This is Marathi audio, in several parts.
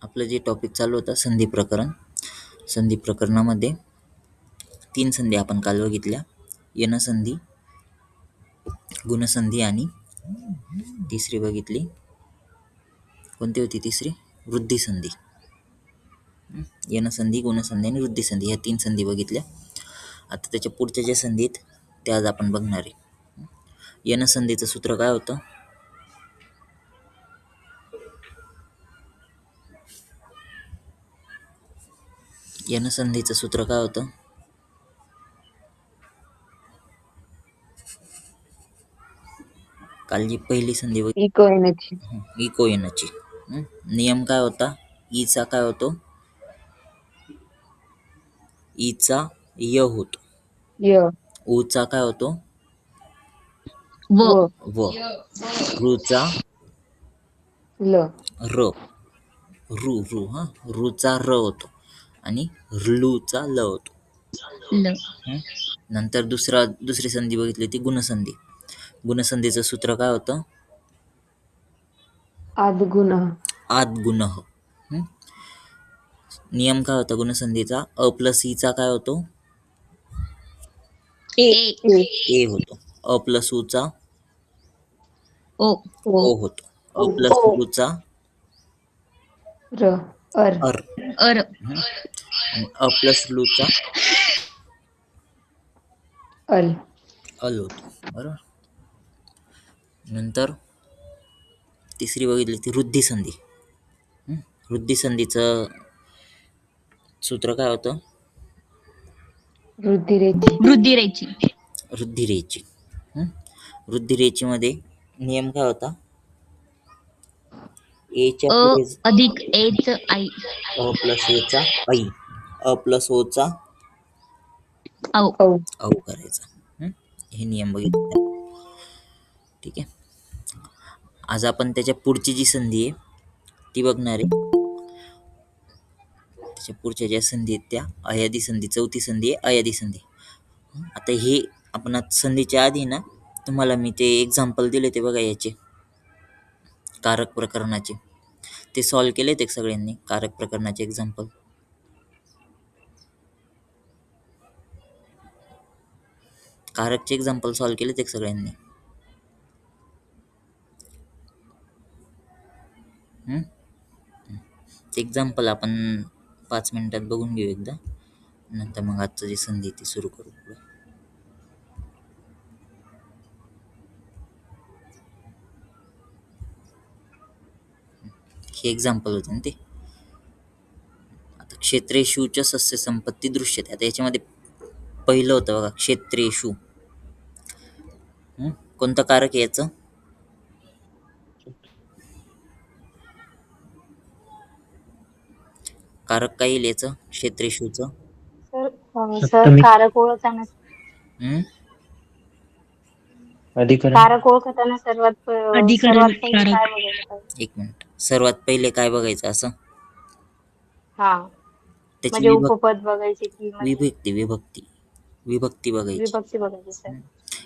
आपलं जे टॉपिक चालू होतं संधी प्रकरण. संधी प्रकरणामध्ये 3 संधी आपण काल बघितल्या. यनसंधी, गुणसंधी आणि तिसरी बघितली. कोणती होती तिसरी? वृद्धिसंधी. यनसंधी, गुणसंधी आणि वृद्धिसंधी ह्या 3 संधी बघितल्या. आता त्याच्या पुढच्या ज्या संधी आहेत त्या आज आपण बघणार आहे. यनसंधीचं सूत्र काय होतं? यनसंधीचं सूत्र काय होतं? काल जी पहिली संधी इको एनर्जी इको एनर्जी. नियम काय होता? ईचा काय होतो? ईचा य होतो. य ऊचा काय होतो? व व. ऋचा ल र. रू हा. रूचा र होतो आणि ऋचा ल होतो. नंतर दुसरी संधी बघितली ती गुणसंधी. गुणसंधीचं सूत्र काय होतं? आदगुण आद्गुणः. नियम काय होता गुणसंधीचा? अ प्लस ईचा काय होतो? ए होतो. अ प्लस ऊचा ओ ओ होतो. अ प्लस ऊचा र अर अर. आणि अ प्लस लूचा अल अल होतो. बरोबर. नंतर तिसरी बघितली ती वृद्धिसंधी. वृद्धिसंधीचं सूत्र काय होतं? वृद्धिरेची वृद्धिरेची. वृद्धिरेची मध्ये नियम काय होता? एच्या पुढे अधिक एच आई अ प्लस एचा ऐ, अ प्लस ओचा औ औ करायचा. हे नियम बघितले. ठीक आहे. आज आपण त्याच्या पुढची जी संधी आहे ती बघणार आहे. त्याच्या पुढच्या ज्या संधी आहेत त्या अयादी संधी, चौथी संधी आहे अयादी संधी. आता हे आपण आज संधीच्या आधी ना तुम्हाला मी ते एक्झाम्पल दिले ते बघा याचे कारक प्रकरणाचे. ते सॉल्व केले ते सगळ्यांनी कारक प्रकरणाचे एक्झाम्पल. कारकचे एक्झाम्पल सॉल्व केले ते सगळ्यांनी. एक्झाम्पल आपण 5 मिनिटात बघून घेऊ एकदा. नंतर मग आजचं जे संधी ती सुरू करू. हे एक्झाम्पल होते ना ते. आता क्षेत्रेषूच्या सस्य संपत्ती दृश्यते. आता याच्यामध्ये पहिलं होतं बघा क्षेत्रेषु. कोणतं कारक आहे याचं? कारक काय येईल याचं क्षेत्रेषूचं? सर कारक ओळखताना कारक ओळखताना सर्वात पहिले काय बघायला पाहिजे? एक मिनिट. सर्वात पहिले काय बघायचं असं? हा त्याची म्हणजे उपपद बघायची की विभक्ती बघायची. विभक्ती बघायची सर.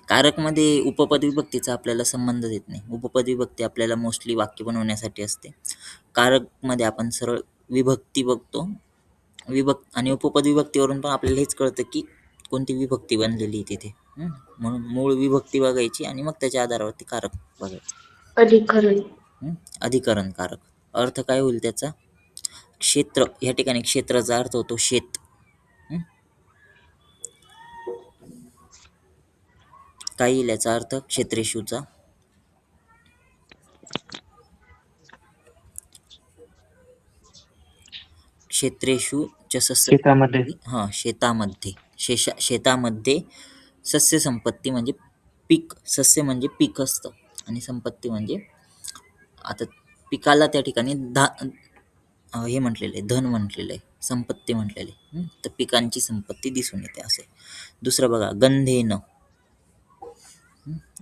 कारक मध्ये उपपद विभक्तीचा आपल्याला संबंध येत नाही. उपपद विभक्ती आपल्याला मोस्टली वाक्य बनवण्यासाठी असते. कारक मध्ये आपण सरळ विभक्ती बघतो. आणि उपपद विभक्तीवरून पण आपल्याला हेच कळतं की कोणती विभक्ती बनलेली आहे तिथे. म्हणून मूळ विभक्ती बघायची आणि मग त्याच्या आधारावरती कारक बघायचं. अधिकरण कारक अर्थ काय होईल त्याचा? क्षेत्र. या ठिकाणी क्षेत्राचा अर्थ होतो शेत. काय येईल याचा अर्थ क्षेत्रेषूचा? क्षेत्रेषु च सस्य शेतामध्ये. शेतामध्ये सस्य संपत्ती म्हणजे पीक. सस्य म्हणजे पीक असतं आणि संपत्ती म्हणजे आता पिकाला त्या ठिकाणी हे म्हटलेलं आहे, धन म्हटलेलं आहे, संपत्ती म्हटलेली आहे. तर पिकांची संपत्ती दिसून येते असे. दुसरं बघा गंधेन.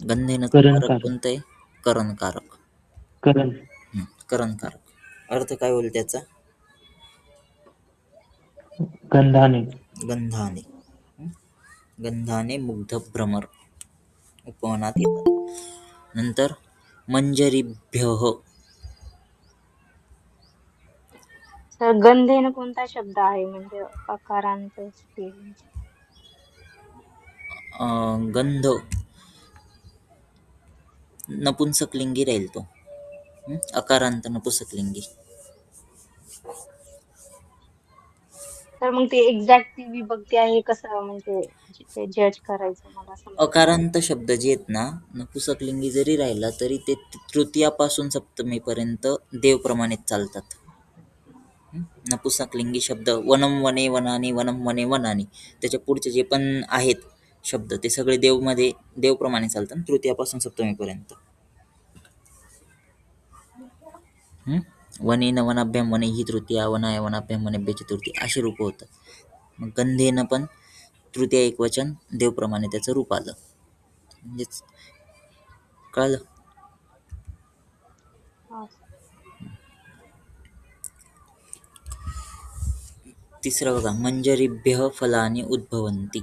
गंधेनचं कारक कोणतं आहे? करणकारक. करणकारक अर्थ काय होईल त्याचा? गंधाने मुग्ध भ्रमर उपवनात येतात. नंतर मंजरीभ्यः. तर गंधेन कोणता शब्द आहे म्हणजे अकारांत स्त्रीलिंग? गंध नपुंसकलिंगी राहील तो. अकारांत नपुंसकलिंगी. तर मग ते एक्झॅक्ट ती विभक्ती आहे कसं म्हणजे जज करायचं मला समजलं. अकारांत शब्द जे आहेत ना, नपुंसकलिंगी जरी राहिला तरी ते तृतीयापासून सप्तमीपर्यंत देवप्रमाणेच चालतात. नपुंसकलिंगी शब्द वनम वने वनानी वनम वने वनानी, त्याच्या पुढचे जे पण आहेत शब्द ते सगळे देवप्रमाणे चालतात तृतीयापासून सप्तमीपर्यंत. वनेन वनाभ्याम वने ही तृतीया, वनाय वनाभ्याम वनेभ्य चतुर्थी अशी रूप होतात. मग गंधेनं पण तृतीय एकवचन देवप्रमाणे त्याचं रूप आलं. म्हणजेच कळलं. हा. तिसरं बघा, मंजरीभ्यः फलानि उद्भवन्ति.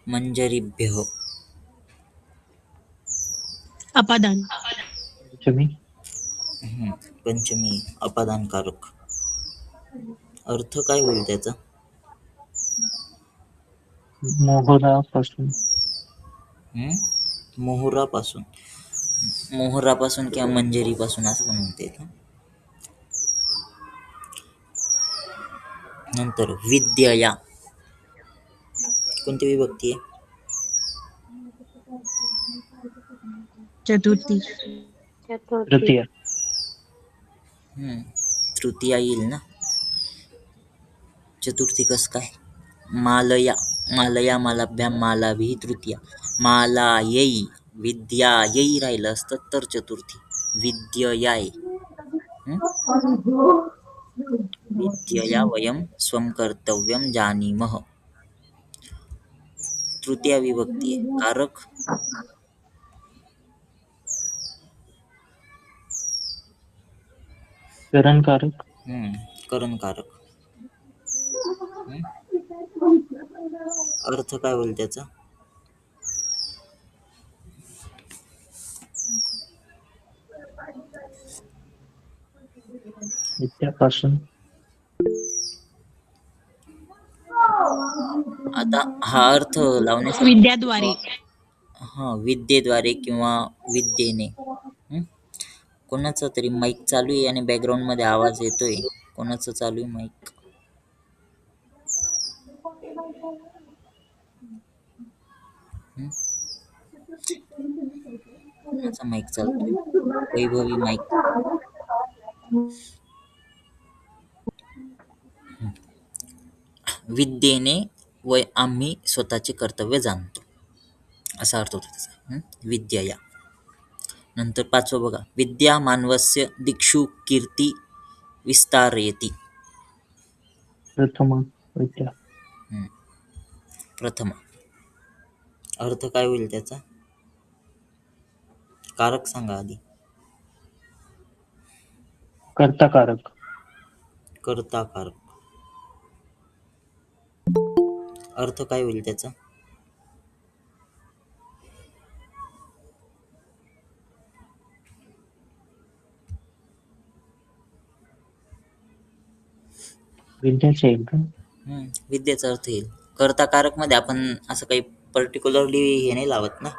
मंजरीभ्यः अपादान. पंचमी अपादानकारक. अर्थ काय होईल त्याचा? मोहरापासून. मोहरापासून. मोहरापासून किंवा मंजरीपासून असं पण म्हणता येतं. नंतर विद्यया कोणती विभक्ती आहे? चतुर्थी. तृतीय. तृतीया येईल ना. चतुर्थी कस काय? मालया मालया मालाभ्याम मालाभिः तृतीया. मालायै विद्यायै राहिलं असतं तर चतुर्थी. विद्ययाय. विद्यया वयं स्वं कर्तव्यं जानीमः. तृतीया विभक्ती आहे. कारक करणकारक. करणकारक. अर्थ काय होईल त्याचा? विद्यापासून. आता हा अर्थ लावण्यासाठी विद्याद्वारे. विद्येद्वारे किंवा विद्येने. कोणाचा तरी माईक चालू आहे आणि बॅकग्राऊंड मध्ये आवाज येतोय. कोणाचं चालू आहे माईक? कोणाचा माईक चालतोय? वैभवी माईक. विद्येने आम्ही स्वतःचे कर्तव्य जाणतो असा अर्थ होतो त्याचा. विद्यया. नंतर पाचवं बघा, विद्या मानवस्य दिक्षु कीर्ती विस्तारयति. प्रथम विद्या. प्रथम. अर्थ काय होईल त्याचा? कारक सांगा आधी. कर्ताकारक. कर्ताकारक. अर्थ काय होईल त्याचा? विद्याचे येईल का? विद्येचा अर्थ येईल. कर्ताकारक मध्ये आपण असं काही पर्टिक्युलरली हे नाही लावत ना,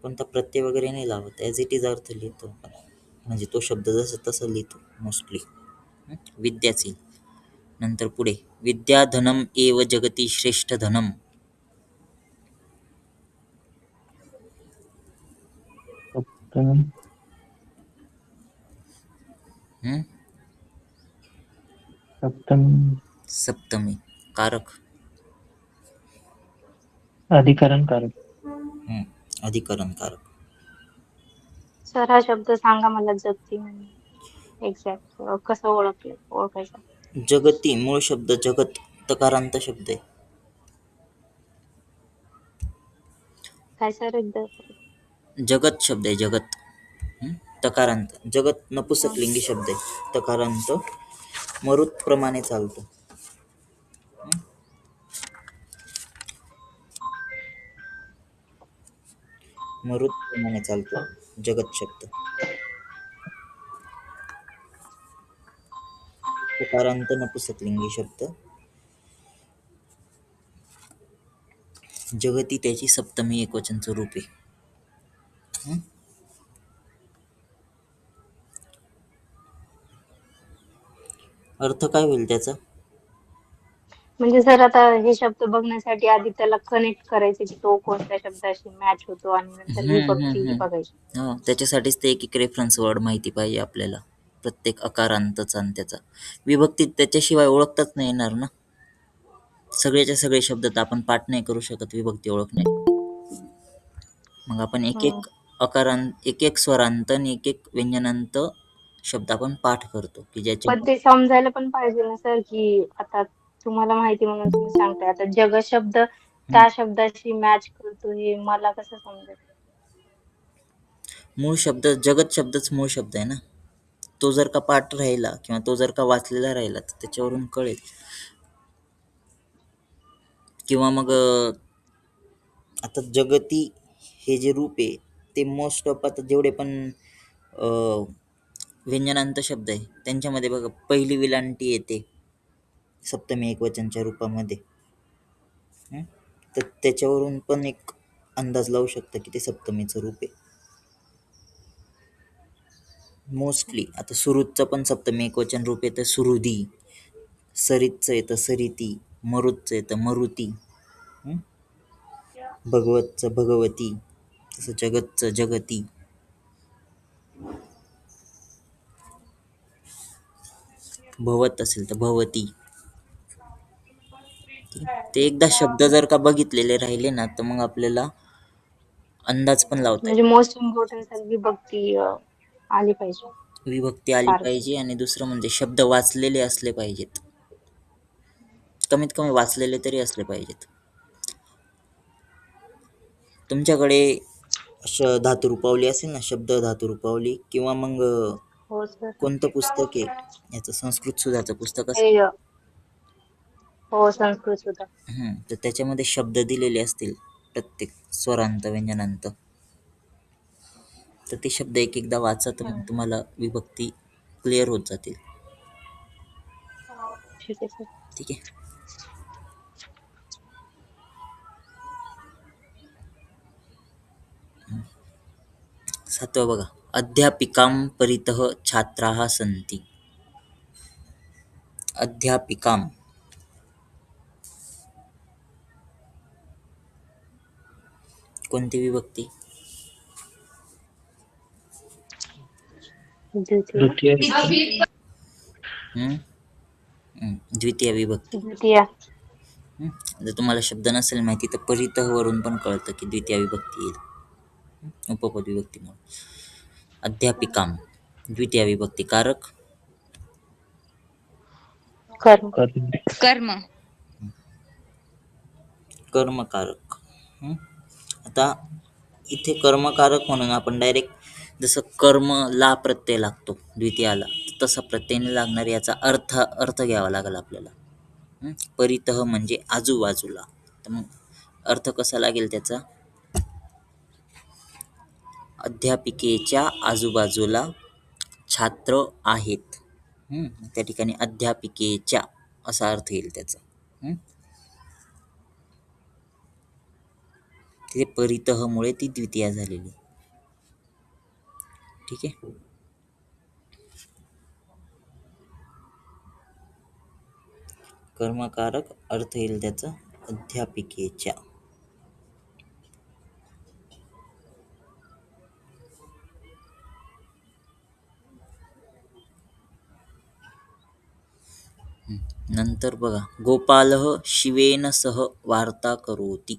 कोणता प्रत्यय वगैरे नाही लावत. ॲज इट इज अर्थ लिहितो आपण. म्हणजे तो शब्द जसं तसं लिहितो मोस्टली. विद्याच येईल. नंतर पुढे, विद्या धनम एव जगती श्रेष्ठ धनम. सप्तमी. सप्तमी. सप्तमी. कारक अधिकरणकारक. अधिकरणकारक. सर हा शब्द सांगा मला जगती म्हणजे एक्झॅक्ट कसं ओळखायचं? जगती मूळ शब्द जगत, तकारांत शब्द आहे. काय सर एकदा? जगत शब्द आहे. जगत तकारांत. जगत नपुंसकलिंगी शब्द आहे. तकारांत मरुत प्रमाणे चालतो. मरुत प्रमाणे चालतो जगत शब्द. उकारांत नपुसकलिंगी शब्द. जगती त्याची सप्तमी एकवचनचं रूप आहे. हं? अर्थ काय होईल त्याचा? म्हणजे सर आता हे शब्द बघण्यासाठी आधी त्याला कनेक्ट करायचे की तो कोणत्या शब्दाशी मॅच होतो आणि नंतर विभक्ती बघायची. हो, त्याच्यासाठीच ते एक रेफरन्स वर्ड माहिती पाहिजे आपल्याला, प्रत्येक अकारांतचा आणि त्याचा. विभक्ती त्याच्याशिवाय ओळखताच नाही येणार ना. सगळेच्या सगळे शब्द तर आपण पाठ नाही करू शकत विभक्ती ओळखणे. मग आपण एक हम्म. एक अकारांत, एक एक स्वरांत आणि एक एक व्यंजनांत शब्द आपण पाठ करतो की ज्याच्या. पण ते समजायला पण पाहिजे ना सर की आता तुम्हाला माहिती म्हणून तुम्ही सांगताय आता जग शब्द हं. त्या शब्दाशी मॅच करतो हे मला कसं समजेल? मूळ शब्द, जगत शब्दच मूळ शब्द आहे ना. तो जर का पाठ राहिला किंवा तो जर का वाचलेला राहिला तर त्याच्यावरून कळेल. किंवा मग आता जगती हे जे रूप आहे ते मोस्ट ऑफ आता जेवढे पण व्यंजनांत शब्द आहे त्यांच्यामध्ये बघा पहिली विलांटी येते सप्तमी एकवचनच्या रूपामध्ये. हं? तर त्याच्यावरून पण एक अंदाज लावू शकता की ते सप्तमीचं रूप आहे मोस्टली. आता सुहृदचं पण सप्तमी एकवचन रूप येतं सुहृदी, सरितचं येतं सरिती, मरुतचं येतं मरुती, हं? भगवतचं भगवती, तसं जगतचं जगती. भवत असेल तर भवती. ते एकदा शब्द जर का बघितलेले राहिले ना तर मग आपल्याला अंदाज पण लावता म्हणजे मोस्ट इम्पॉर्टंट सर विभक्ती आली पाहिजे. येईल. विभक्ती आली फार पाहिजे आणि दुसरं म्हणजे शब्द वाचलेले असले पाहिजेत. कमीत कमी वाचलेले तरी असले पाहिजेत. तुमच्याकडे धातुरूपावली असेल ना, शब्द धातुरूपावली, किंवा मग हो सर. कोणतं पुस्तक आहे याचं, संस्कृत सुधाचं पुस्तक हे असेल. हो संस्कृत सुद्धा. तर त्याच्यामध्ये शब्द दिलेले असतील प्रत्येक स्वरांत व्यंजनांत. तर ते शब्द एक एकदा वाचा तर मग तुम्हाला विभक्ती क्लिअर होत जातील. ठीक आहे सर. ठीक आहे. सातवा बघा, अध्यापिकां परितः छात्राः सन्ति. अध्यापिकां कोणती विभक्ती? द्वितीय विभक्ती. हं? द्वितीय विभक्ती. द्वितीय. जर तुम्हाला शब्द नसेल माहिती तर परितः वरून पण कळतं की द्वितीय विभक्ती येईल, उपपद विभक्ती म्हणून. अध्यापिकां द्वितीय विभक्ती. कारक कर्म. कर्म. कर्मकारक. आता इथे कर्मकारक म्हणून आपण डायरेक्ट जसं कर्म ला प्रत्यय लागतो द्वितीयाला, तसा प्रत्यय नाही लागणार. याचा अर्थ घ्यावा लागेल आपल्याला. परितः म्हणजे आजूबाजूला. तर मग अर्थ कसा लागेल त्याचा? अध्यापिकेच्या आजूबाजूला छात्र आहेत. त्या ठिकाणी अध्यापिकेच्या असा अर्थ येईल त्याचा. तिथे परितः मुळे ती द्वितीया झालेली. ठीक आहे. कर्मकारक अर्थ येईल त्याचा अध्यापिकेच्या. नंतर बघा, गोपालः शिवेन सह वार्ता करोति.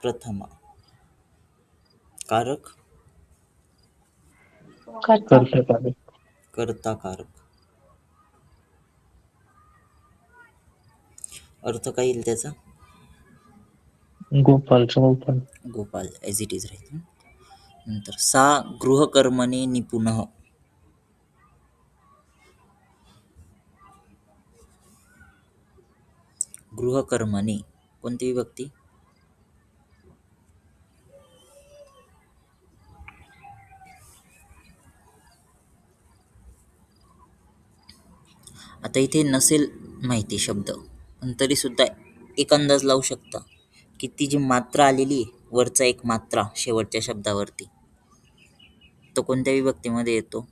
प्रथमा. कारक कर्ता कारक. अर्थ काय येईल त्याचा? गोपाल ॲज इट इज राहील. नंतर सा गृहकर्मणे निपुणः. गृहकर्मणे कोणती विभक्ती? आता इथे नसेल माहिती शब्द, पण तरी सुद्धा एक अंदाज लावू शकता की ती जी मात्रा आलेली आहे, वरचा एक मात्रा शेवटच्या शब्दावरती, तो कोणत्या विभक्तीमध्ये येतो?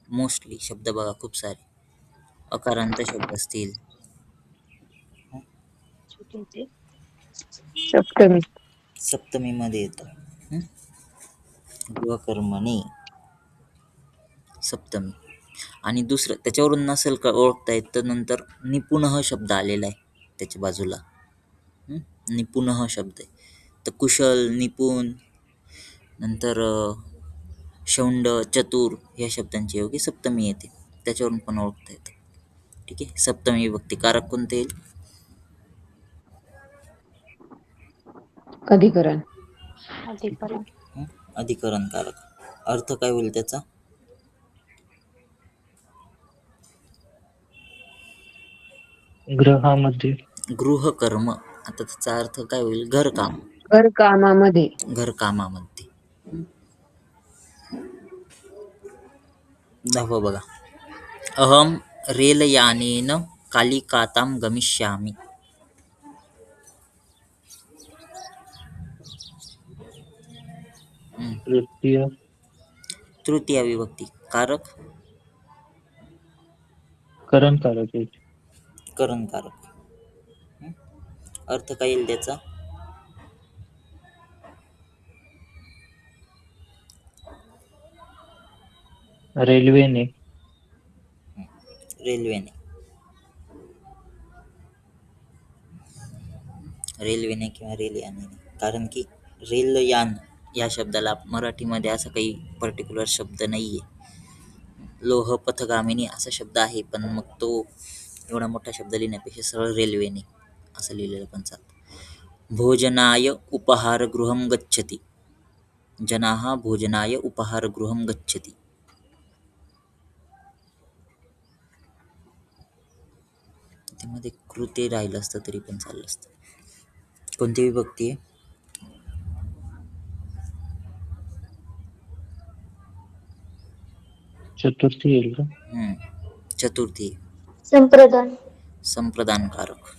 मोस्टली शब्द बघा खूप सारे अकारांत शब्द असतील. सप्तमी. सप्तमीमध्ये येतं. गृहकर्मणे सप्तमी. आणि दुसरं त्याच्यावरून नसेल का ओळखता येत, तर नंतर निपुणः शब्द आलेला आहे त्याच्या बाजूला. निपुणः शब्द आहे. तर कुशल, निपुण, नंतर शौंड, चतुर या शब्दांची योगी सप्तमी येते. त्याच्यावरून पण ओळखता येतं. ठीक आहे. सप्तमी विभक्ती कारक कोणते येईल? अधिकरण. अधिकरण कारक. अर्थ काय होईल त्याचा? ग्रहामध्ये. गृहकर्म. आता त्याचा अर्थ काय होईल? घरकाम. घरकामामध्ये. घरकामामध्ये. 10 बघा. अहम रेलयानेन कालिकातां गमिष्यामि. तृतीय. तृतीय विभक्ती कारक. करण कारक आहे. करण कारक. अर्थ काय येईल त्याचा? रेल्वेने. रेल्वेने. रेल्वेने किंवा रेलयाने. कारण की रेलयान या शब्दाला मराठीमध्ये असा काही पर्टिक्युलर शब्द नाहीये. लोह पथगामिनी असा शब्द आहे, पण मग तो एवढा मोठा शब्द लिहिण्यापेक्षा सरळ रेल्वेने असं लिहिलेलं पण चालतं. भोजनाय उपहारगृहं गच्छति. जनाः भोजनाय उपहारगृहं गच्छति. त्यामध्ये कृते राहिलं असतं तरी पण चाललं असतं. कोणती विभक्ती आहे? चतुर्थी येईल का? चतुर्थी. संप्रदान. संप्रदानकारक.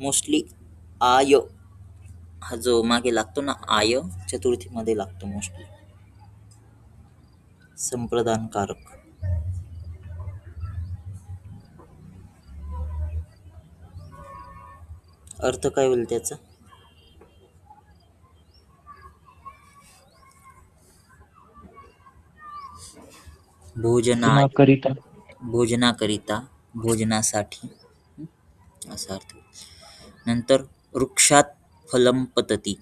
मोस्टली आय हा जो मागे लागतो ना, आय चतुर्थीमध्ये लागतो मोस्टली. संप्रदानकारक. अर्थ काय होईल त्याचा? भोजनाय. करिता. भोजनाकरिता, भोजनासाठी असा अर्थ. नंतर वृक्षात फलं पतति.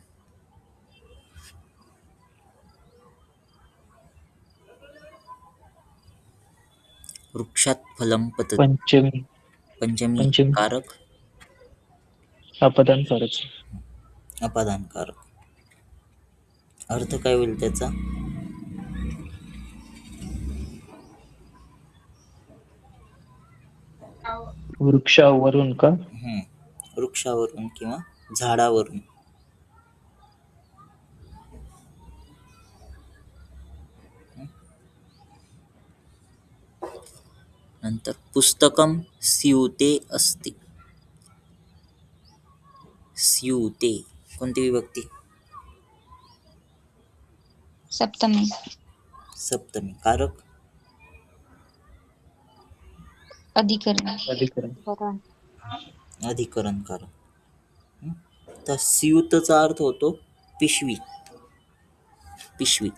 वृक्षात फलं पतति. पंचमी. पंचमी कारक. अपदान कारक. अपादानकारक. अर्थ काय होईल त्याचा? वृक्षावरून का? वृक्षावरून किंवा झाडावरून. नंतर पुस्तकं स्यूते अस्ति. स्यूते कोणती विभक्ती? सप्तमी. सप्तमी कारक. अधिकरण. अधिकरण कारक. तर स्यूतचा अर्थ होतो पिशवी. पिशवी.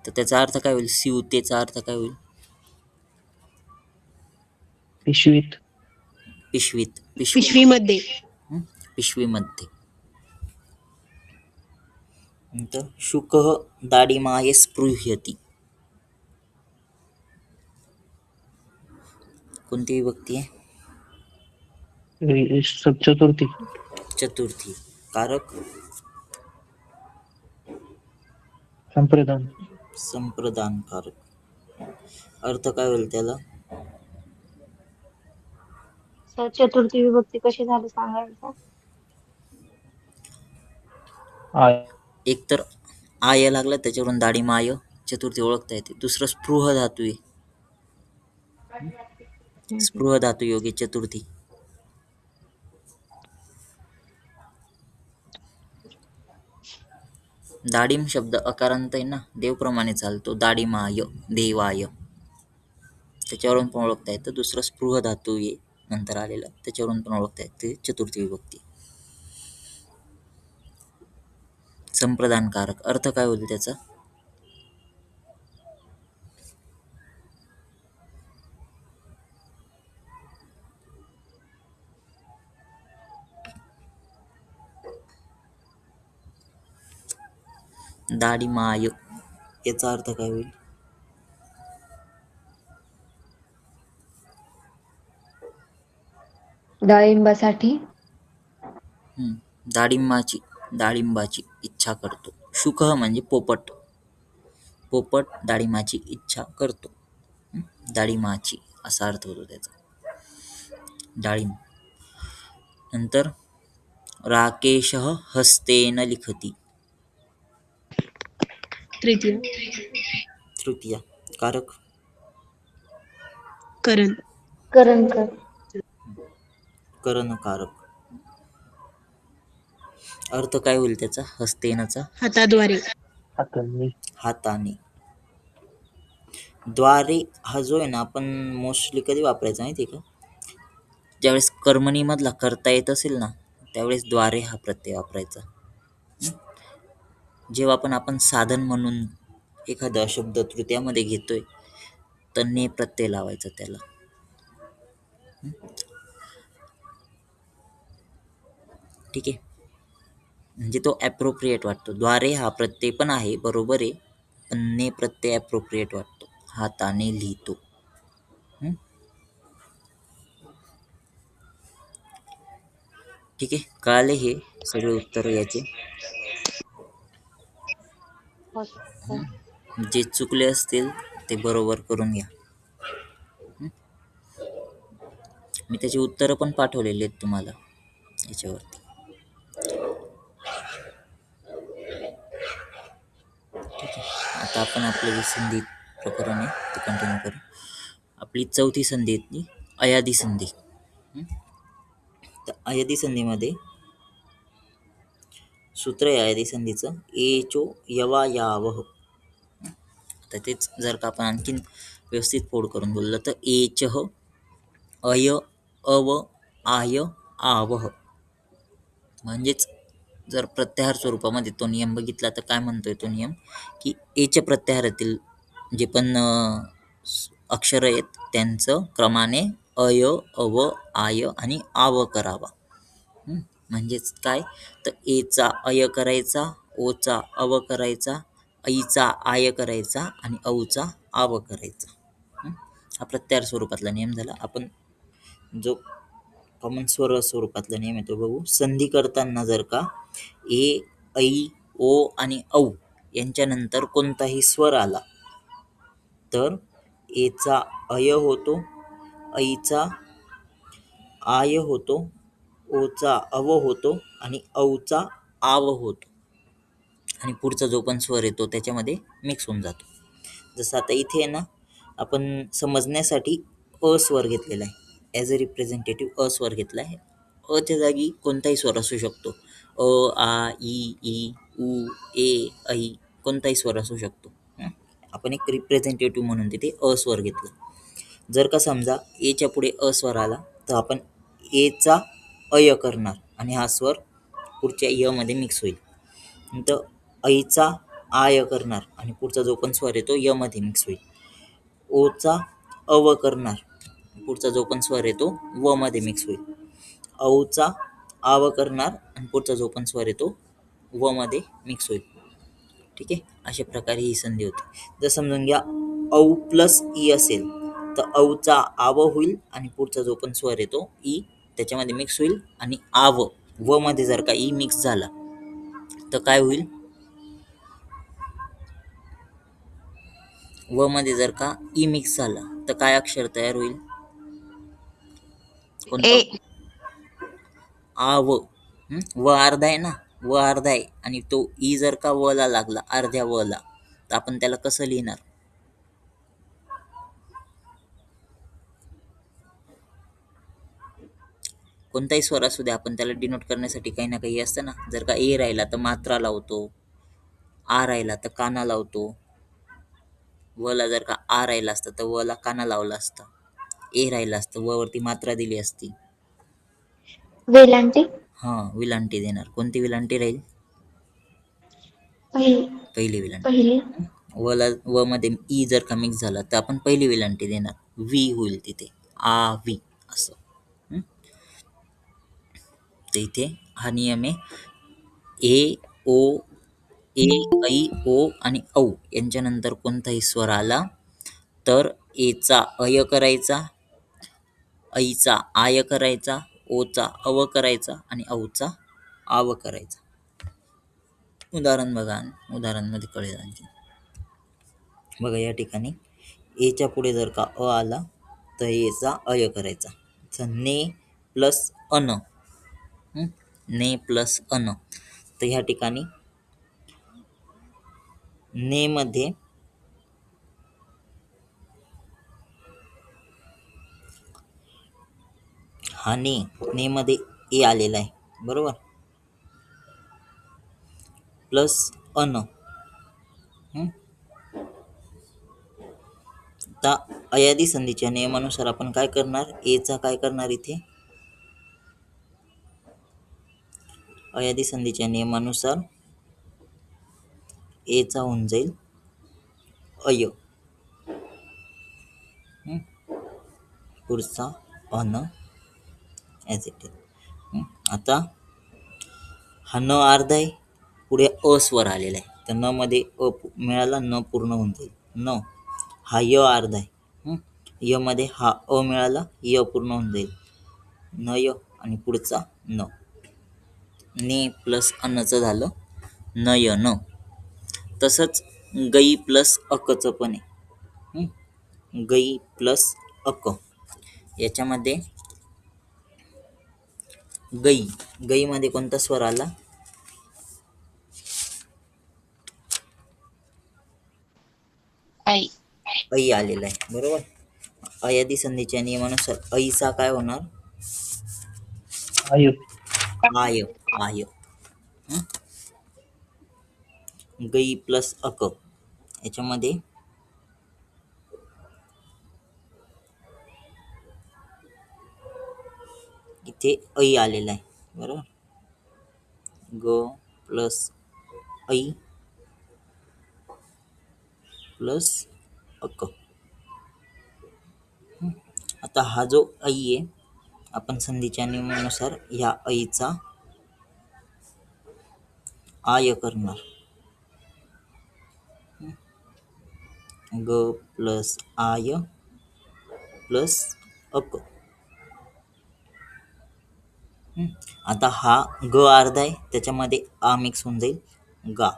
तर त्याचा अर्थ काय होईल? स्यूतेचा अर्थ काय होईल? पिशवीत. पिशवीत. पिशवीमध्ये. पिशवीमध्ये. नंतर शुकः दाडिमाय स्पृह्यति. कोणती विभक्ती आहे? चतुर्थी. चतुर्थी कारक. संप्रदान. संप्रदानकारक. अर्थ काय होईल त्याला? सर चतुर्थी विभक्ती कशी झाली सांगायचं? आय एक तर आय लागला त्याच्यावरून दाढी माय चतुर्थी ओळखता येते. दुसरं स्पृह धातू आहे. स्पृह धातू योगे चतुर्थी. दाढीम शब्द अकारांत आहे ना, देवप्रमाणे चालतो. दाढीमाय देवाय, त्याच्यावरून पण ओळखता येतं. दुसरं स्पृह धातू आहे नंतर आलेलं, त्याच्यावरून पण ओळखता येते चतुर्थी विभक्ती. संप्रदानकारक अर्थ काय होईल त्याचा? दाढीमाय याचा अर्थ काय होईल? डाळिंबासाठी डाळिंबाची इच्छा करतो. शुकह म्हणजे पोपट. पोपट डाळिंबाची इच्छा करतो. डाळिंबाची असा अर्थ होतो त्याचा. डाळिंब. नंतर राकेशः हस्तेन लिखति. तृतीय तृतीया कारक करण करणकर. करणकारक. अर्थ काय होईल त्याचा हस्तेनचा? हाताद्वारे हातांनी हाताने. द्वारे हा जो आहे ना, आपण मोस्टली कधी वापरायचा माहिती आहे का? ज्यावेळेस कर्मणी मधला करता येत असेल ना, त्यावेळेस द्वारे हा प्रत्यय वापरायचा. जेव्हा पण आपण साधन म्हणून एखादा शब्द तृतीयामध्ये घेतोय तर ने प्रत्यय लावायचा त्याला. ठीक आहे, म्हणजे तो ॲप्रोप्रिएट वाटतो. द्वारे हा प्रत्यय पण आहे, बरोबर आहे, पण ने प्रत्यय ॲप्रोप्रिएट वाटतो. हाताने लिहितो. ठीक आहे, कळाले हे सगळे उत्तर याचे. हो सर. जे चुकले असतील ते बरोबर करून घ्या. मी त्याची उत्तरं पण पाठवलेली आहेत तुम्हाला याच्यावरती. ठीक आहे, आता आपण आपलं जे संधी प्रकरण आहे ते कंटिन्यू करू. आपली चौथी संधी आहे ती अयादी संधी. तर अयादी संधीमध्ये सूत्र आहे अयादी संधीचं एचो यवा यावह. तर तेच जर का आपण आणखीन व्यवस्थित फोड करून बोललं तर एचह अय अव आय आवह. म्हणजेच जर प्रत्याहार स्वरूपामध्ये तो नियम बघितला तर काय म्हणतोय तो नियम, की एच्या प्रत्याहारातील जे पण अक्षर आहेत त्यांचं क्रमाने अय अव आय आणि आव करावा. म्हणजेच काय, तर एचा अय करायचा, ओचा अव करायचा, ऐचा आय करायचा आणि औचा आव करायचा. हा प्रत्याहार स्वरूपातला नियम झाला. आपण जो कॉमन स्वर स्वरूपातला नियम आहे तो बघू. संधी करताना जर का ए, ऐ, ओ आणि औ यांच्यानंतर कोणताही स्वर आला तर एचा अय होतो, ऐचा आय होतो, ओचा अव होतो आणि औचा आव होतो आणि पुढचा जो पण स्वर येतो त्याच्यामध्ये मिक्स होऊन जातो. जसं आता इथे आहे ना, आपण समजण्यासाठी अ स्वर घेतलेला आहे. ॲज अ रिप्रेझेंटेटिव्ह अ स्वर घेतला आहे. अच्या जागी कोणताही स्वर असू शकतो. अ, आ, ई, उ, ए, ऐ कोणताही स्वर असू शकतो. आपण एक रिप्रेझेंटेटिव्ह म्हणून तिथे अ स्वर घेतला. जर का समजा एच्या पुढे अ स्वर आला तर आपण एचा अय करणार आणि हा स्वर पुढच्या य मध्ये मिक्स होईल. नंतर ऐचा आय करणार आणि पुढचा जो पण स्वर येतो य मध्ये मिक्स होईल. ओचा अव करणार, पुढचा जो पण स्वर येतो व मध्ये मिक्स होईल. औचा आव करणार आणि पुढचा जो पण स्वर येतो व मध्ये मिक्स होईल. ठीक आहे, अशा प्रकारे ही संधी होते. जर समजून घ्या औ प्लस ई असेल तर औचा आव होईल आणि पुढचा जो पण स्वर येतो ई त्याच्यामध्ये मिक्स होईल आणि आव व मध्ये जर का ई मिक्स झाला तर काय होईल, व मध्ये जर का ई मिक्स झाला तर काय अक्षर तयार होईल, कोणता ए आ व व अर्धा आहे ना, व अर्धा आहे आणि तो ई जर का व ला लागला, अर्ध्या व ला, तर आपण त्याला कसं लिहिणार? कोणताही स्वर असू द्या, आपण त्याला डिनोट करण्यासाठी काही ना काही असतं ना. जर का ए राहिला तर मात्रा लावतो, आ राहिला तर काना लावतो, व ला जर का आ राहिला असतं तर व ला काना लावला असता, ए राहिला असतं व वरती मात्रा दिली असती. वेलांटी विलांटी देणार. कोणती विलांटी राहील? पहिली पहिली विलांटी. पहिली व मध्ये ई जर का मिक्स झाला तर आपण पहिली विलांटी देणार. वी होईल तिथे, आ वी असं. तर इथे हा नियम आहे. ए ओ ए ऐ ओ आणि औ यांच्यानंतर कोणताही स्वर आला तर एचा अय करायचा, ऐचा आय करायचा, ओचा अव करायचा आणि औचा आव करायचा. उदाहरण बघा, उदाहरणमध्ये कळेल आणखी. बघा या ठिकाणी एच्या पुढे जर का अ आला तर एचा अय करायचा. ने प्लस अन, ने प्लस अन. तर ह्या ठिकाणी ने मध्ये हा ने मध्ये ए आलेला आहे, बरोबर, प्लस अन. आता अयादी संधीच्या नियमानुसार आपण काय करणार? एचा काय करणार इथे? अयादी संधीच्या नियमानुसार एचा होऊन जाईल अय, पुढचा अन ॲज इट इज. आता हा न अर्धा आहे, पुढे अ स्वर आलेला आहे, तर न मध्ये अ मिळाला, न पूर्ण होऊन जाईल न. हा य अर्धा आहे, य मध्ये हा अ मिळाला, य पूर्ण होऊन जाईल न य आणि पुढचा न. ने प्लस अन्नचं झालं नयन. तसंच गई प्लस अकचं पण आहे. गई प्लस अक याच्यामध्ये गई मध्ये कोणता स्वर आला? आई ऐ आलेला आहे, बरोबर. अयादी संधीच्या नियमानुसार ऐचा काय होणार? आयु. I I. गई प्लस अक याच्यामध्ये इथे ऐ आलेला आहे, बरोबर. ग प्लस ऐ प्लस अक. आता हा जो ऐ आहे, आपण संधीच्या नियमानुसार ह्या ऐचा आय करणार. ग प्लस आय प्लस अक. आता हा ग अर्धा आहे, त्याच्यामध्ये आ मिक्स होऊन जाईल गा.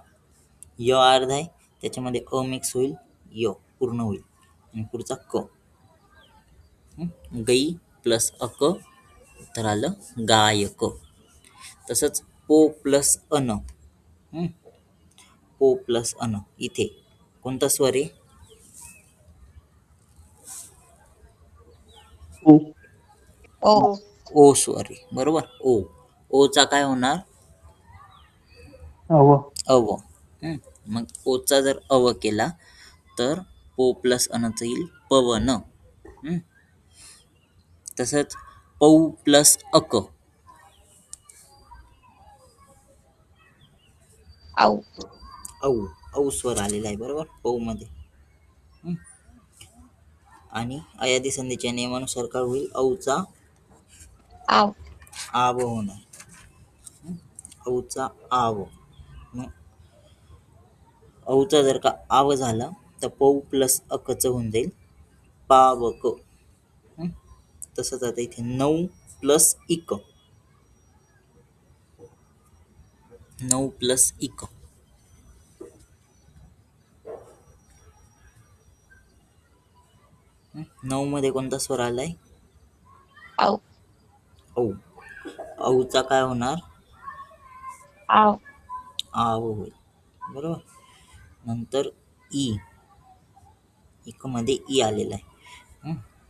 य अर्धा आहे, त्याच्यामध्ये अ मिक्स होईल य पूर्ण होईल आणि पुढचा क. गई प्लस अक तर आलं गायक. तसंच पो प्लस अन, पो प्लस अन इथे कोणता स्वर आहे? उ. ओ ओ ओ स्वर आहे, बरोबर. ओचा काय होणार? अव. अव. मग ओचा जर अव केला तर पो प्लस अनचं येईल पवन. तसंच पौ प्लस अक, आऊ औ स्वर आलेला आहे, बरोबर, पौ मध्ये. आणि अयादी संधीच्या नियमानुसार काय होईल? औचा आव आव होणार. औचा आव. मग औचा जर का आव झाला तर पौ प्लस अकचं होऊन जाईल पावक. तसंच आता इथे 9 प्लस इक, 9 प्लस इक. 9 मध्ये कोणता स्वर आलाय? आऊ औ. औचा काय होणार? आव. आव होईल. बरोबर. नंतर ई. इक मध्ये ई आलेला आहे.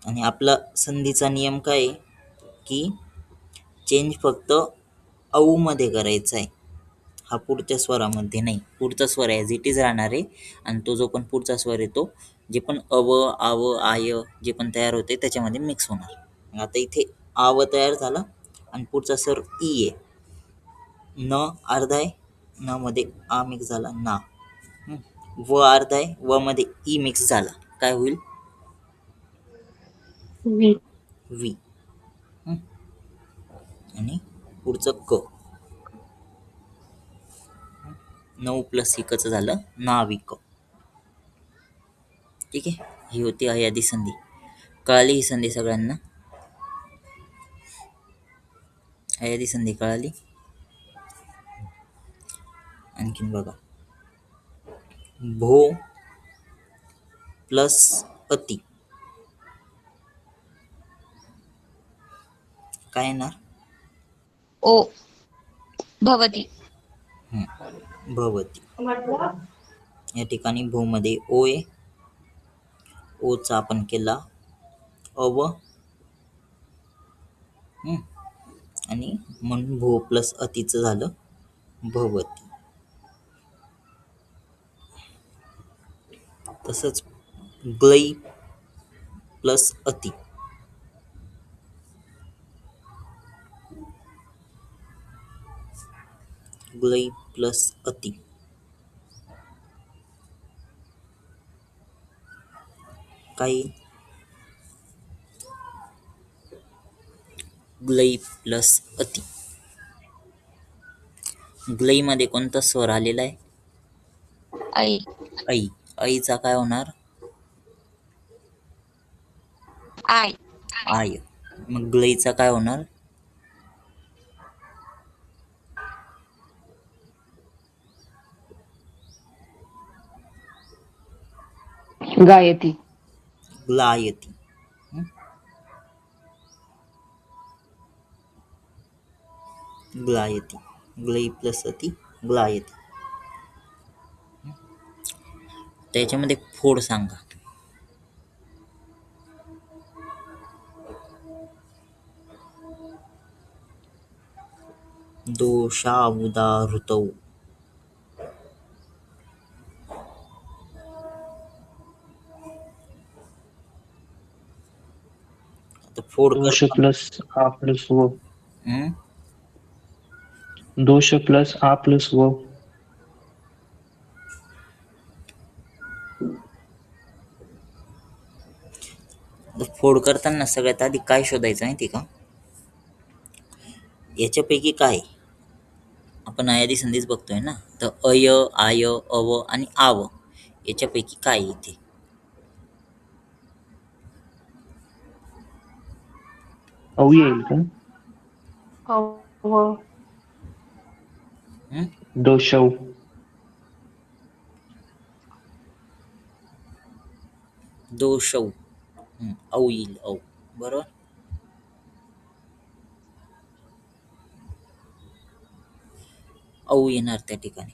आणि आपला संधीचा नियम काय आहे की चेंज फक्त औ मध्ये करायचा आहे, हा पुढच्या स्वरामध्ये नाही. पुढचा स्वर ॲज इट इज राहणार आहे आणि तो जो पण पुढचा स्वर येतो, जे पण अव, आव, आय जे पण तयार होते त्याच्यामध्ये मिक्स होणार. मग आता इथे आव तयार झाला आणि पुढचा स्वर ई आहे. न अर्धा आहे, न मध्ये आ मिक्स झाला ना. व अर्धा आहे, व मध्ये ई मिक्स झाला, काय होईल? वी. वी. आणि पुढचं क. 9 प्लस इकचं झालं नाविक. ठीक आहे. ही होती अयादी संधी. कळाली ही संधी सगळ्यांना? अयादी संधी कळाली? आणखीन बघा, भो प्लस अति काय येणार? ओ. भवती. भवती. या ठिकाणी भो मध्ये ओ आहे. ओचा आपण केला अव. आणि म्हणून भो प्लस अतिचं झालं भवती. तसंच ग्लै प्लस अति. ग्लै प्लस अति. काही ग्लै प्लस अति. ग्लै मध्ये कोणता स्वर आलेला आहे? ऐ. ऐ. ऐचा काय होणार? आय. आय. मग ग्लैचा काय होणार? गायती. ग्लायती. ग्लायती. ग्लै प्लस अति ग्लायती. त्याच्यामध्ये फोड सांगा. दोषावुदाहृतौ. आता फोड दोष करतो. प्लस आ प्लस व. हम्म? दोष प्लस आ प्लस व. आता फोड करताना सगळ्यात आधी काय शोधायचं माहिती का? याच्यापैकी काय आपण अयादी संधीच बघतोय ना, तर अय, आय, अव आणि आव याच्यापैकी काय इथे? औ येईल का? अव. दोषौ. दोषौ. औ येईल, औ. बरोबर. औ येणार त्या ठिकाणी.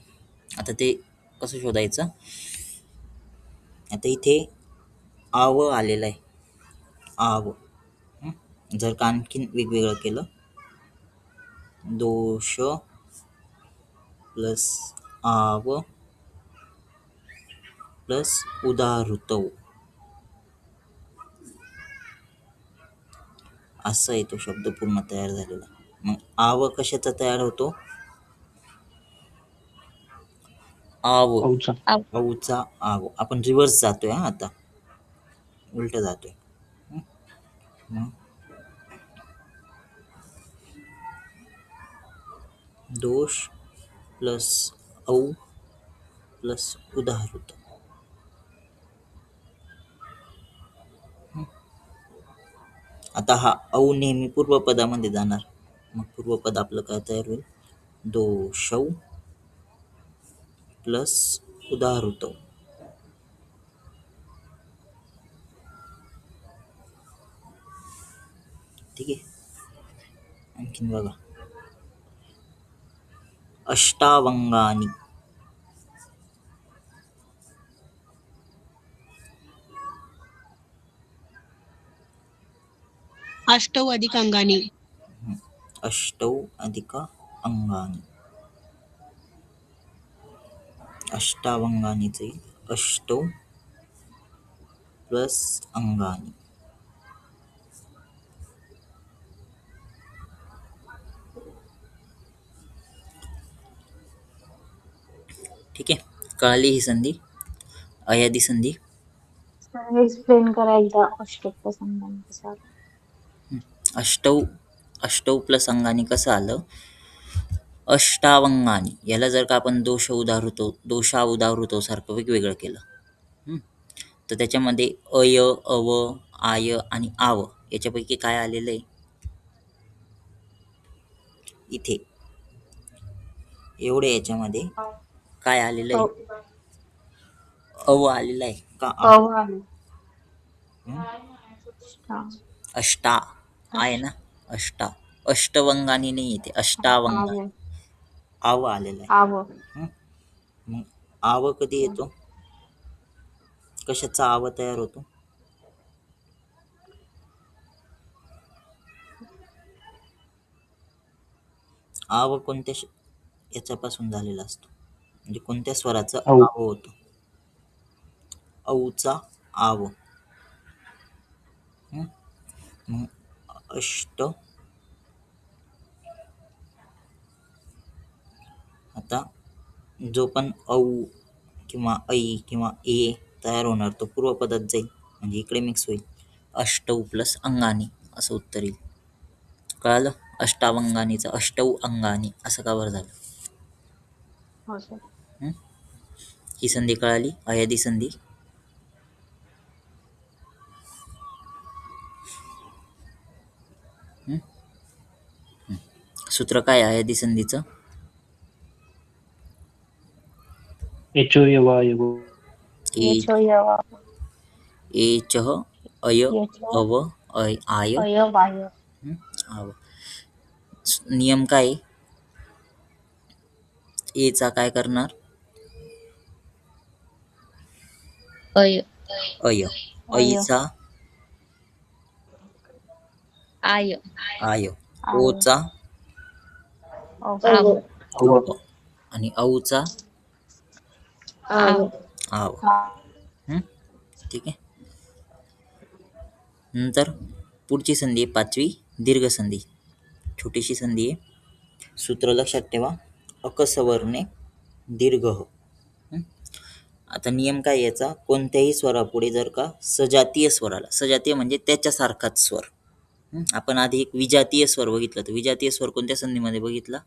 आता ते कसं शोधायचं? आता इथे आव आलेलं आहे, आव. जर का आणखीन वेगवेगळं केलं, दोष प्लस आव प्लस उदाहृतौ, असा आहे तो शब्द पूर्ण तयार झालेला. मग आव कशाचा तयार होतो? आव. औचा. आव. औचा आव. आपण रिव्हर्स जातोय हा, आता उलट जातोय. मग दोष प्लस औ प्लस उदाहृत. आता हा औ नेहमी पूर्वपदामध्ये जाणार. मग पूर्वपद आपलं काय तयार होईल? दोषौ प्लस उदाहृतौ. ठीक आहे. आणखीन बघा, अष्टावंगानी. अष्टौ अधिक अंगानी. अष्टौ अधिक अंगानी. अष्टावंगानीच येईल अष्टौ प्लस अंगानी. ठीक आहे, कळाली ही संधी, अयादी संधी. एक्सप्लेन करायला अष्टक संबंध कसा अष्टौ अष्टौ प्लस अंगानी कसं आलं, अष्टावंगानी याला जर का आपण दोषा उदाहृतो सारखं वेगवेगळं केलं, तर त्याच्यामध्ये अय, अव, आय आणि आव याच्यापैकी काय आलेलं आहे, इथे एवढे याच्यामध्ये काय आलेलं आहे, अव आलेला आहे का अष्टा आहे ना, अष्टवंगानी नाही येते, अष्टावंगा. आव आलेला आहे. मग आव कधी येतो, कशाचा आव तयार होतो, आव कोणत्या याच्यापासून झालेला असतो, म्हणजे कोणत्या स्वराचा औ. आव होतो, औचा आव. मग अष्ट, आता जो पण औ किंवा ऐ किंवा ए तयार होणार तो पूर्वपदात जाईल, म्हणजे इकडे मिक्स होईल. अष्टौ प्लस अंगानी असं उत्तर येईल. कळालं, अष्टावंगानीचं अष्टौ अंगानी असं का बरं झालं. हो सर. ही संधी कळाली, अयादी संधी. सूत्र काय आहे अयादी संधीचं, एचोयवायव. एचः अय अव आय आव. नियम काय, एचा काय करणार, अय. अय, ऐचा आय. आय, ओचा आव. औ आणि औचा आव. आव. ठीक आहे. नंतर पुढची संधी आहे पाचवी, दीर्घ संधी. छोटीशी संधी आहे, सूत्र लक्षात ठेवा, अकसवर्णे दीर्घ. आता नियम काय याचा, कोणत्याही स्वरापुढे जर का सजातीय स्वर आला, सजातीय म्हणजे त्याच्यासारखाच स्वर. आपण आधी एक विजातीय स्वर बघितला, तर विजातीय स्वर कोणत्या संधीमध्ये बघितला,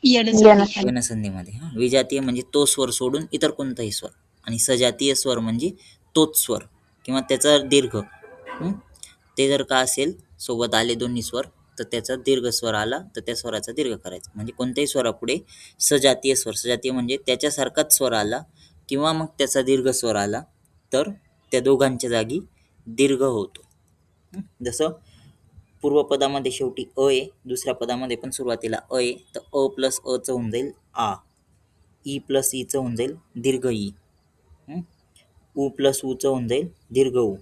यनसंधी. यनसंधीमध्ये. विजातीय म्हणजे तो स्वर सोडून इतर कोणताही स्वर, आणि सजातीय स्वर म्हणजे तोच स्वर किंवा त्याचा दीर्घ. ते जर का असेल सोबत आले दोन्ही स्वर, तर त्याचा दीर्घ स्वर आला तर त्या स्वराचा दीर्घ करायचा. म्हणजे कोणत्याही स्वरापुढे सजातीय स्वर, सजातीय म्हणजे त्याच्यासारखाच स्वर आला किंवा मग त्याचा दीर्घ स्वर आला तर त्या दोघांच्या जागी दीर्घ होतो. जसं पूर्वपदामध्ये शेवटी अ आहे, दुसऱ्या पदामध्ये पण सुरुवातीला अ आहे, तर अ प्लस अचं होऊन जाईल आ, ई प्लस ईचं होऊन जाईल दीर्घ ई, उ प्लस ऊचं होऊन जाईल दीर्घ उ,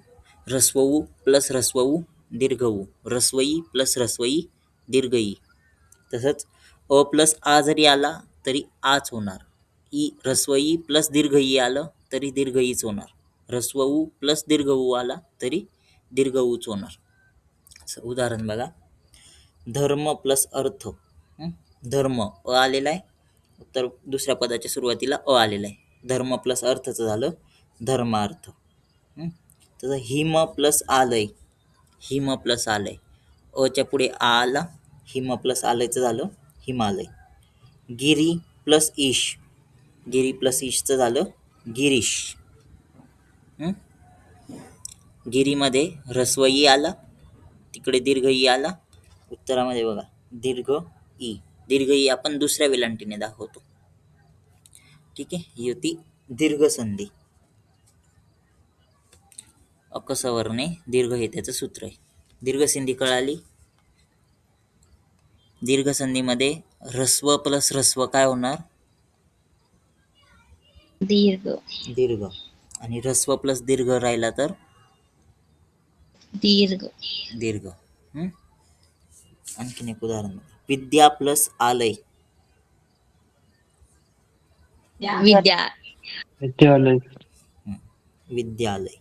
ऱ्हस्व उ प्लस ऱ्हस्व उ दीर्घ उ, ऱ्हस्व ई प्लस ऱ्हस्व ई दीर्घ ई. तसंच अ प्लस आ जरी आला तरी आच होणार, ई ऱ्हस्व ई प्लस दीर्घ ई आलं तरी दीर्घ ईच होणार, ऱ्हस्व उ प्लस दीर्घ उ आला तरी दीर्घ उच होणार. उदाहरण बघा, धर्म प्लस अर्थ. धर्म अ आलेला आहे, तर दुसऱ्या पदाच्या सुरुवातीला अ आलेला आहे, धर्म प्लस अर्थचं झालं धर्मार्थ. तसं हिम प्लस आलय, हिम प्लस आलय, अच्या पुढे आ आला, हिम प्लस आलयचं झालं हिमालय. गिरी प्लस ईश, गिरी प्लस ईशचं झालं गिरीश. गिरीमध्ये ऱ्हस्व ई आला, तिकडे दीर्घ ई आला, उत्तरामध्ये बघा दीर्घ ई, दीर्घ ई आपण दुसऱ्या वेलांटीने दाखवतो. ठीक आहे, ही होती दीर्घ संधी. अकसवर्णे दीर्घ हे त्याचं सूत्र आहे. दीर्घसंधी कळाली. दीर्घसंधीमध्ये ह्रस्व प्लस ह्रस्व काय होणार? दीर्घ. दीर्घ. आणि ह्रस्व प्लस दीर्घ राहिला तर दीर्घ. दीर्घ. आणखीन एक उदाहरण. विद्या प्लस आलय. विद्या. विद्यालय. विद्यालय.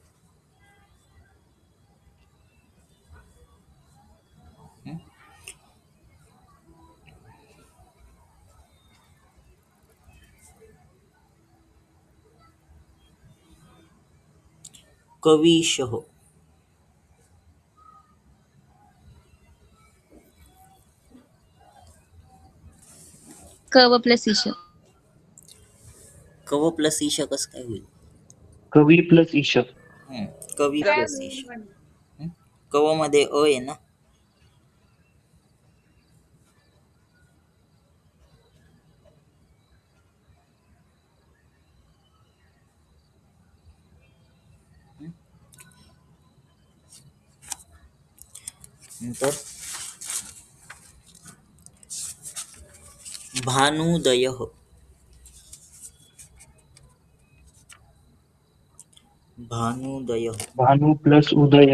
कविशः. कव प्लस ईश. कव प्लस ईश कसं काय होईल? कवी प्लस ईश. कवी प्लस ईश. कव मध्ये अ आहे ना. नंतर भानुदयः. भानुदयः. भानु प्लस उदय.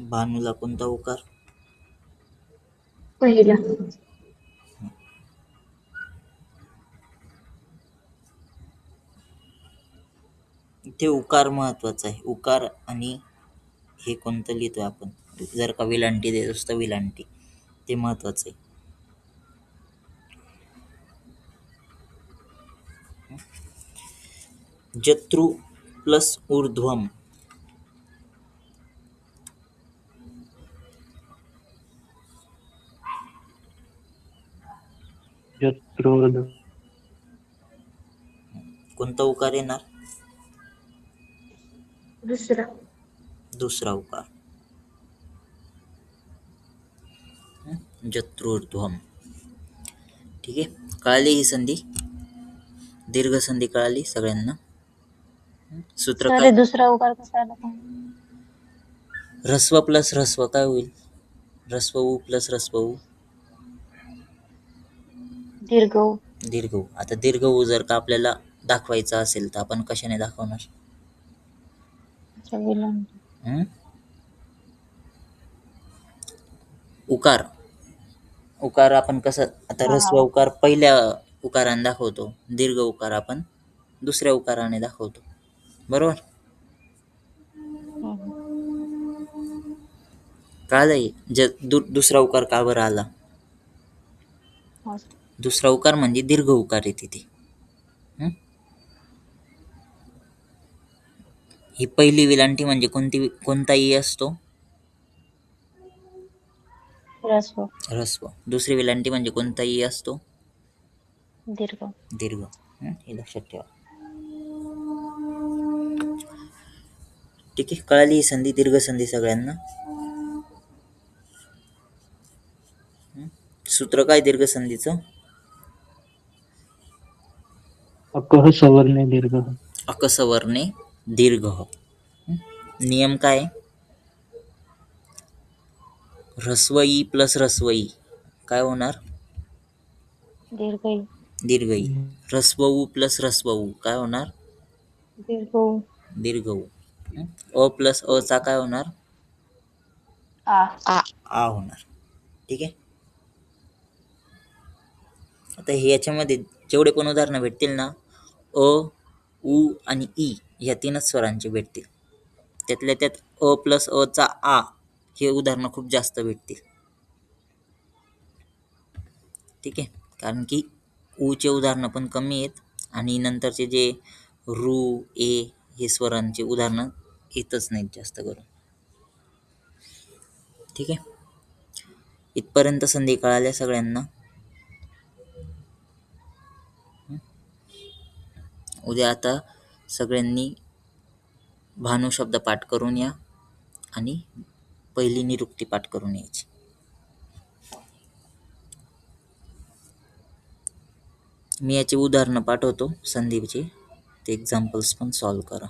भानुला कोणता उकार? पहिला. इथे उकार महत्वाचा आहे. उकार आणि हे कोणतं लिहितोय आपण, जर का विलांटी देत असतं विलांटी, ते महत्वाचं आहे. जत्रु प्लस ऊर्ध्वम. जत्रोर्ध. कोणता उकार येणार? दुसरा. दुसरा उकार. जत्रोर्ध्वम. ठीक आहे. कळाली ही संधी. दीर्घ संधी कळाली सगळ्यांना. सूत्र सर काय? दुसरा उकार कसा आला पण? ह्रस्व प्लस ह्रस्व काय होईल? ह्रस्व उ प्लस ह्रस्व उ दीर्घ उ. दीर्घ उ. आता दीर्घ उ जर का आपल्याला दाखवायचा असेल तर आपण कशाने दाखवणार? विलांटी. उकार. उकार आपण कसं, आता ह्रस्व उकार पहिल्या उकाराने दाखवतो, दीर्घ उकार आपण दुसऱ्या उकाराने दाखवतो, बरोबर? कळालंय दुसरा उकार का बरं आला? दुसरा उकार म्हणजे दीर्घ उकार आहे तिथे. ही पहिली विलांटी म्हणजे कोणताही असतो? ह्रस्व. ह्रस्व. दुसरी विलांटी म्हणजे कोणताही असतो? दीर्घ. दीर्घ. हे लक्षात ठेवा. ठीक आहे. कळाली ही संधी, दीर्घ संधी सगळ्यांना. सूत्र काय दीर्घ संधीचं? अकह सवर्णे दीर्घ. अकसवर्णे दीर्घ. नियम काय? ह्रस्व ई प्लस ह्रस्व ई काय होणार? दीर्घ इ. दीर्घ ई. ह्रस्व उ प्लस ह्रस्व उ काय होणार? दीर्घ उ. दीर्घ उ. अ प्लस अ चा काय होणार? आ. आ होणार. ठीक आहे. आता हे याच्यामध्ये जेवढे पण उदाहरणं भेटतील ना, अ, उ आणि ई ह्या तीनच स्वरांचे भेटतील. त्यातल्या त्यात अ प्लस अ चा आ हे उदाहरणं खूप जास्त भेटतील. ठीक आहे. कारण की ऊचे उदाहरणं पण कमी आहेत आणि नंतरचे जे रू, ए हे स्वरांचे उदाहरणं येतच नाहीत जास्त करून. ठीक आहे. इथपर्यंत संधी कळाल्या सगळ्यांना. उद्या आता सगळ्यांनी भानू शब्द पाठ करून या आणि पहिली निरुक्ती पाठ करून यायची. मी याची उदाहरणं पाठवतो संधीचे, ते एक्झाम्पल्स पण सॉल्व करा.